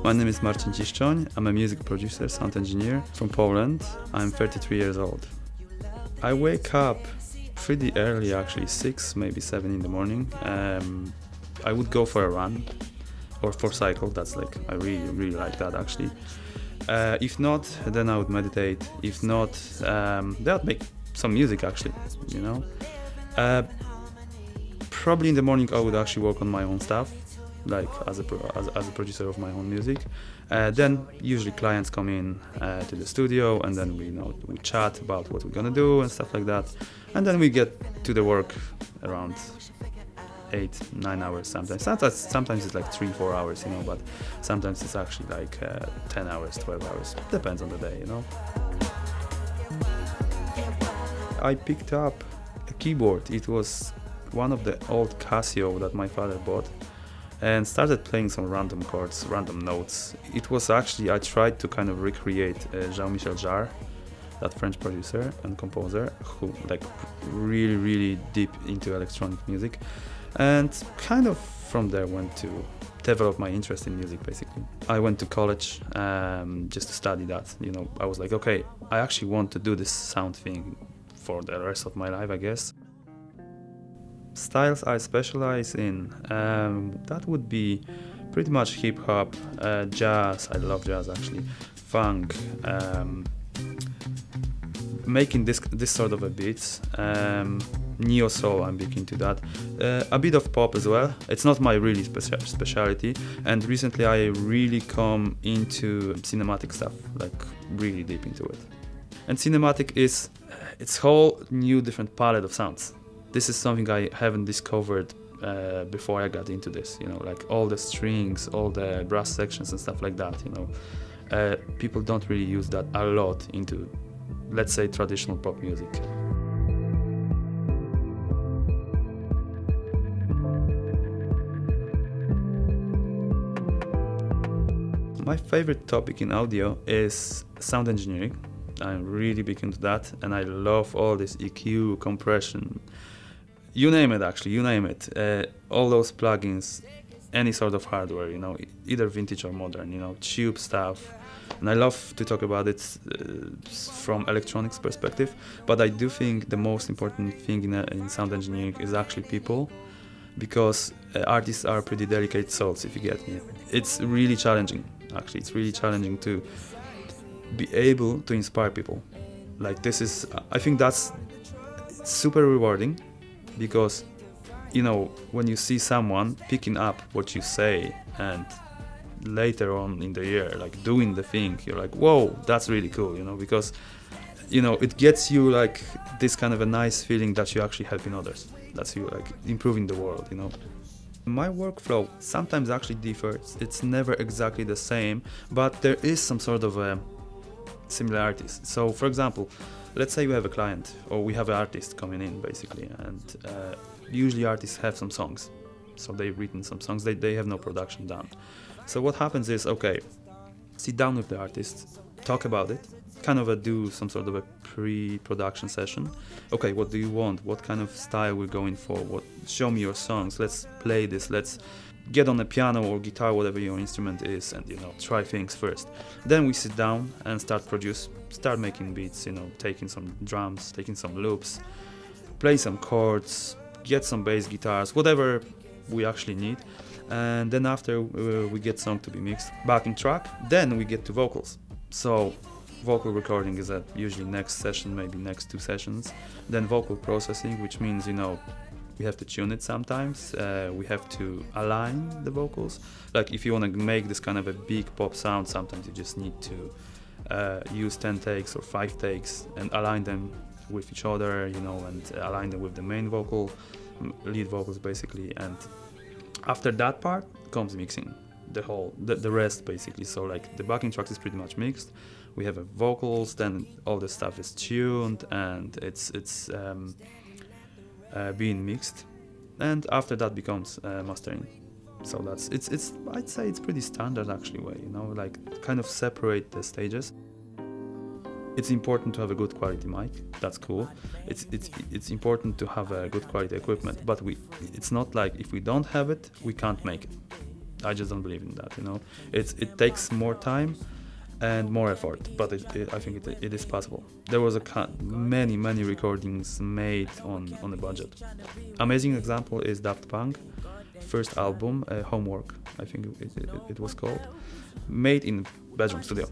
My name is Marcin Ciszczon. I'm a music producer, sound engineer from Poland. I'm 33 years old. I wake up pretty early, actually 6, maybe 7 in the morning. I would go for a run or for cycle. That's like, I really like that actually. If not, then I would meditate. If not, then I'd make some music actually, you know. Probably in the morning I would actually work on my own stuff, like as a producer of my own music. Then usually clients come in to the studio, and then we chat about what we're gonna do and stuff like that. And then we get to the work around 8-9 hours sometimes. Sometimes it's like 3-4 hours, you know, but sometimes it's actually like 10 hours, 12 hours. Depends on the day, you know. I picked up a keyboard. It was one of the old Casio that my father bought, and started playing some random chords, random notes. It was actually, I tried to kind of recreate Jean-Michel Jarre, that French producer and composer, who like really deep into electronic music, and kind of from there went to develop my interest in music basically. I went to college just to study that, you know. I was like, okay, I actually want to do this sound thing for the rest of my life, I guess. Styles I specialize in, that would be pretty much hip-hop, jazz, I love jazz actually, funk, making this sort of a beats, neo-soul, I'm big into that, a bit of pop as well. It's not my really specialty, and recently I really come into cinematic stuff, like really deep into it. And cinematic is its whole new different palette of sounds. This is something I haven't discovered before I got into this, you know, like all the strings, all the brass sections and stuff like that, you know. People don't really use that a lot into, let's say, traditional pop music. My favorite topic in audio is sound engineering. I'm really big into that, and I love all this EQ, compression, you name it actually, you name it. All those plugins, any sort of hardware, you know, either vintage or modern, you know, tube stuff. And I love to talk about it from electronics perspective, but I do think the most important thing in sound engineering is actually people, because artists are pretty delicate souls, if you get me. It's really challenging, actually. It's really challenging to be able to inspire people. Like this is, I think that's super rewarding, because, you know, when you see someone picking up what you say and later on in the year, like doing the thing, you're like, whoa, that's really cool, you know, because, you know, it gets you like this kind of a nice feeling that you're actually helping others, that's you like improving the world, you know. My workflow sometimes actually differs. It's never exactly the same, but there is some sort of similarities. So, for example, let's say we have a client, or we have an artist coming in basically, and usually artists have some songs, so they've written some songs, they have no production done. So what happens is, okay, sit down with the artist, talk about it, kind of do some sort of a pre-production session. Okay, what do you want? What kind of style we're going for? Show me your songs, let's play this, let's get on a piano or guitar, whatever your instrument is, and, you know, try things first. Then we sit down and start making beats, you know, taking some drums, taking some loops, play some chords, get some bass guitars, whatever we actually need. And then after we get song to be mixed, backing track, then we get to vocals. So vocal recording is usually next session, maybe next 2 sessions. Then vocal processing, which means, you know, we have to tune it sometimes, we have to align the vocals. Like if you want to make this kind of a big pop sound, sometimes you just need to use 10 takes or 5 takes and align them with each other, you know, and align them with the main vocal, lead vocals basically. And after that part comes mixing, the rest basically. So like the backing tracks is pretty much mixed, we have vocals, then all the stuff is tuned and it's being mixed, and after that becomes mastering. So it's I'd say it's pretty standard actually way, you know, like kind of separate the stages. It's important to have a good quality mic. That's cool. It's important to have a good quality equipment. But it's not like if we don't have it, we can't make it. I just don't believe in that. You know, it takes more time and more effort, but I think it is possible. There was many recordings made on a budget. Amazing example is Daft Punk first album, Homework, I think it was called, made in bedroom studio,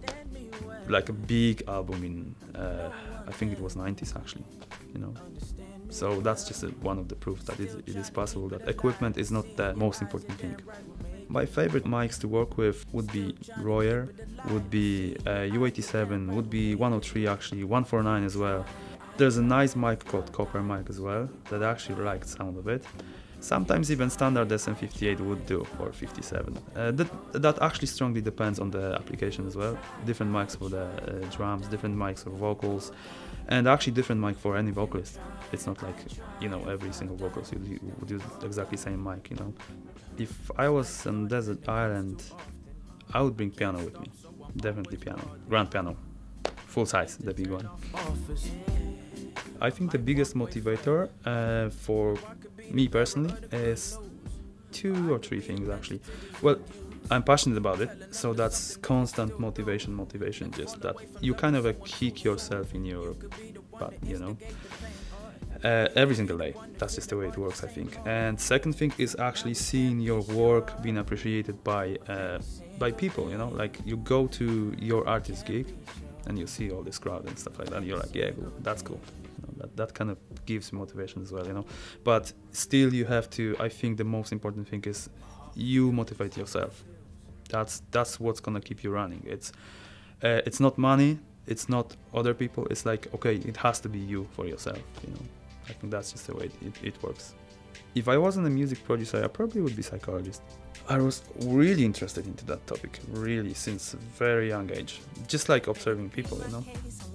like a big album in I think it was 90s actually, you know. So that's just one of the proofs that it is possible, that equipment is not the most important thing. My favorite mics to work with would be Royer, would be U87, would be 103 actually, 149 as well. There's a nice mic called Copper mic as well that I actually like the sound of it. Sometimes even standard SM58 would do, or 57. That actually strongly depends on the application as well. Different mics for the drums, different mics for vocals, and actually different mic for any vocalist. It's not like, you know, every single vocalist would use exactly the same mic, you know. If I was on desert island, I would bring piano with me. Definitely piano. Grand piano. Full size, the big one. I think the biggest motivator for me personally is 2 or 3 things actually. Well, I'm passionate about it, so that's constant motivation, just that you kind of kick yourself in your butt, you know, every single day. That's just the way it works, I think. And second thing is actually seeing your work being appreciated by people, you know, like you go to your artist gig and you see all this crowd and stuff like that, and you're like, yeah, that's cool. That kind of gives motivation as well, you know. But still, you have to. I think the most important thing is you motivate yourself. That's what's gonna keep you running. It's not money. It's not other people. It's like, okay, it has to be you for yourself. You know. I think that's just the way it works. If I wasn't a music producer, I probably would be psychologist. I was really interested into that topic, really, since a very young age. Just like observing people, you know.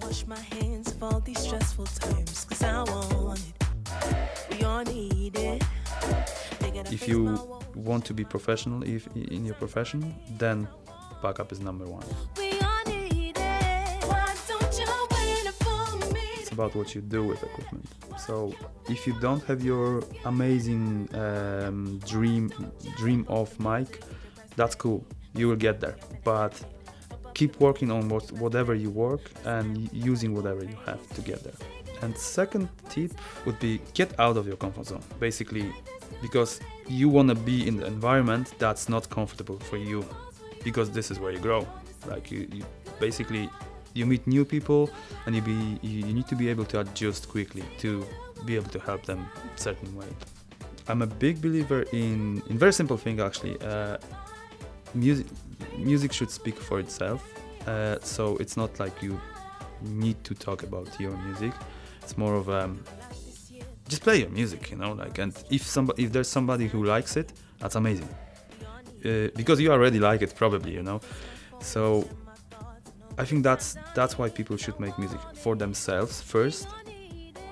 Wash my hands of all these stressful times, 'cause I want it. We all need it. If you want to be professional in your profession, then backup is number 1. It's about what you do with equipment. So if you don't have your amazing dream of mic, that's cool. You will get there. But keep working on whatever you work and using whatever you have to get there. And second tip would be get out of your comfort zone, basically, because you want to be in the environment that's not comfortable for you, because this is where you grow. Like you basically, you meet new people, and you need to be able to adjust quickly to be able to help them a certain way. I'm a big believer in very simple thing actually. Music should speak for itself, so it's not like you need to talk about your music. It's more of just play your music, you know. Like, and if there's somebody who likes it, that's amazing, because you already like it probably, you know. So I think that's why people should make music for themselves first,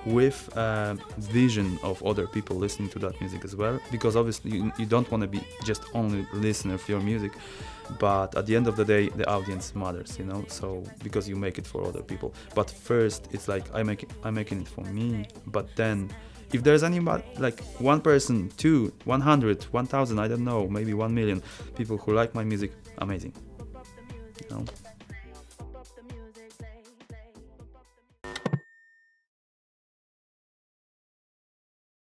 with vision of other people listening to that music as well, because obviously you don't want to be just only listener of your music, but at the end of the day the audience matters, you know. So because you make it for other people, but first it's like I'm making it for me. But then if there's anybody, like 1 person, 2, 100, 1,000, I don't know, maybe 1 million people who like my music, amazing, you know.